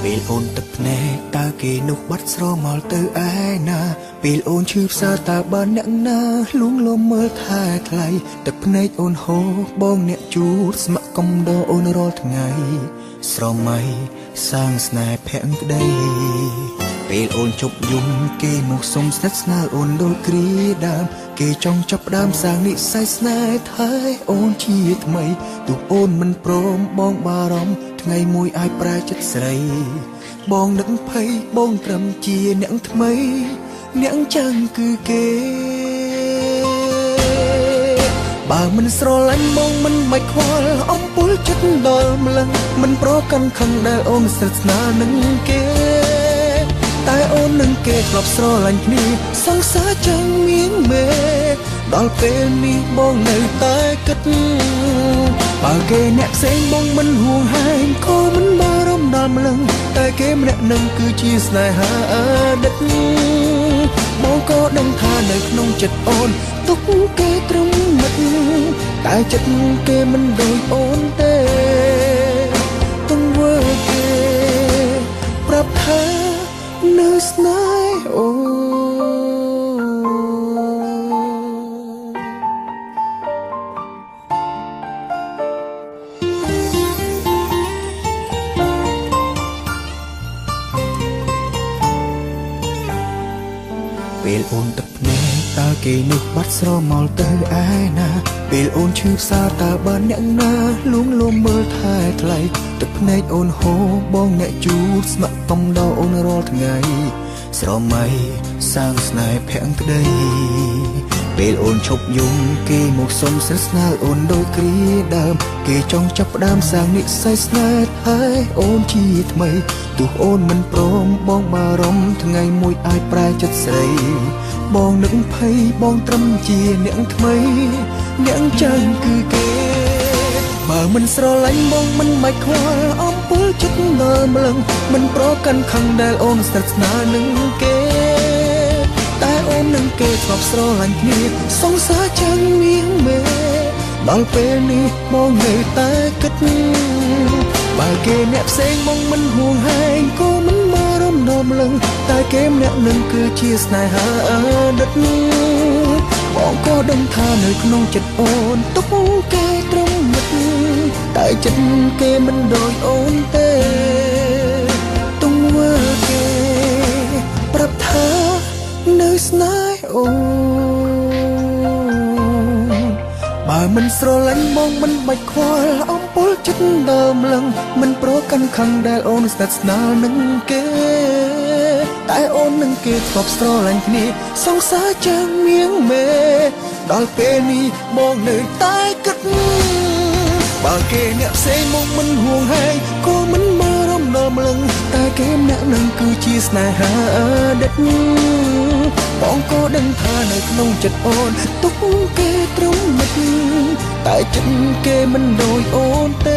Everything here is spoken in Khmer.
ពេលអូនទឹកភ្នែកតើគេនោះបាត់ស្រមល់ទៅឯណាពេលអូនឈឺផ្សើតើបានអ្នកណាលួងលោមមើលថែថ្លៃទឹកភ្នែកអូនហូរបងអ្នកជូតស្ម័គ្រកំដរអូនរាល់ថ្ងៃស្រមៃសាងស្នេហ៍ភក្តីពេលអូនជប់យំគេមកសុំស្និទ្ធស្នាលអូនដូចគ្រាដើមគេចង់ចាប់ដើមសាងនិស្ស័យស្នេហ៍ថែអូនជាថ្មីទោះអូនមិនព្រមបងបារម្ភថ្ងៃមួយអាចប្រែចិត្តស្រីបងនឹកភ័យបងត្រឹមជាអ្នកថ្មីអ្នកចាំងគឺគេបើមិនស្រឡាញ់បងមិនបាច់ខ្វល់អំពុលចិត្តដល់ម្លឹងមិនប្រកាន់ខឹងដែលអូនស្និទ្ធស្នាលនឹងគេតែអូននឹងគេធ្លាប់ស្រឡាញ់គ្នាសង្សារចាំងមៀងមេដល់ពេលនេះបងនៅតែគិតបើគេអ្នកផ្សេងបងមិនហួងហែងក៏មិនបារម្ភដល់ម្លឹងតែគេម្នាក់នឹងគឺជាស្នេហាអតីតបងក៏ដឹងថានៅក្នុងចិត្តអូនទុកគេត្រឹមមិត្តតែចិត្តគេមិនដូចអូនទេទង្វើគេប្រាប់ថានៅស្នេហ៍អូពេលអូនទឹកភ្នែកតើគេនោះបាត់ស្រមល់ទៅឯណាពេលអូនឈឺផ្សាតើបានអ្នកណាលួងលោមមើលថែថ្លៃទឹកភ្នែកអូនហូរបងអ្នកជូតស្ម័គ្រកំដរអូនរាល់ថ្ងៃស្រមៃសាងស្នេហ៍ភក្តីពេលអូនឈប់យំគេមកសុំស្និទ្ធស្នាលអូនដូចគ្រាដើមគេចង់ចាប់ផ្ដើមសាងនិស្ស័យស្នេហ៍ថែអូនជាថ្មីទោះអូនមិនព្រមបងបារម្ភថ្ងៃមួយអាចប្រែចិត្តស្រីបងនឹកភ័យបងត្រឹមជាអ្នកថ្មីអ្នកចាំងគឺគេបើមិនស្រឡាញ់បងមិនបាច់ខ្វល់អំពុលចិត្តដល់ម្លឹងមិនប្រកាន់ខឹងដែលអូនស្និទ្ធស្នាលនឹងគេតែអូននឹងគេធ្លាប់ស្រឡាញ់គ្នាសង្សារចាំងមៀងមេដល់ពេលនេះបងនៅតែគិតបើគេអ្នកផ្សេងបងមិនហួងហែងក៏មិនបារម្ភដល់ម្លឹងតែគេម្នាក់នឹងគឺជាស្នេហាអតីតបងក៏ដឹងថានៅក្នុងចិត្តអូនទុកគេត្រឹមមិត្តតែចិត្តគេមិនដូចអូនទេទង្វើគេប្រាប់ថានៅស្នេហ៍អូនបើមិនស្រឡាញ់បងមិនបាច់ខ្វល់អំពុលចិត្តដល់ម្លឹងមិនប្រកាន់ខឹងដែលអូនស្និទ្ធស្នាលនឹងគេតែអូននឹងគេធ្លាប់ស្រឡាញ់គ្នាសង្សារចាំងមៀងមេដល់ពេលនេះបងនៅតែគិតបើគេអ្នកផ្សេងមកមិនហួងហែងក៏មិនបារម្ភដល់ម្លឹងតែគេម្នាក់នឹងគឺជាស្នេហាអតីតបងក៏ដឹងថានៅក្នុងចិត្តអូនទុកគេត្រឹមមិត្តតែចិត្តគេមិនដូចអូនទេ